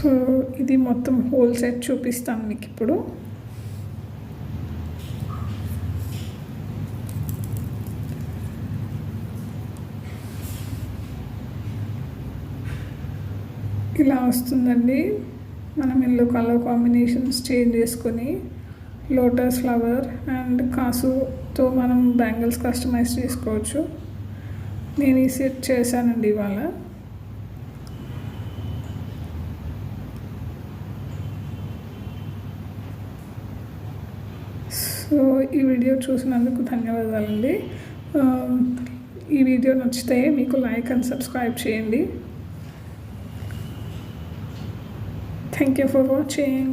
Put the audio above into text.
So ఇది మొత్తం whole set చూపిస్తాను మీకు ఇప్పుడు. ఇలా వస్తుందండి. మనం ఎల్లో కలర్ కాంబినేషన్స్ చేంజ్ చేసుకొని లోటస్ ఫ్లవర్ అండ్ కాసుతో మనం బ్యాంగిల్స్ కస్టమైజ్ చేసుకోవచ్చు. నేను ఈ సెట్ చేశానండి ఇవాళ. సో ఈ వీడియో చూసినందుకు ధన్యవాదాలండి. ఈ వీడియో నచ్చితే మీకు లైక్ అండ్ సబ్స్క్రైబ్ చేయండి. Thank you for watching.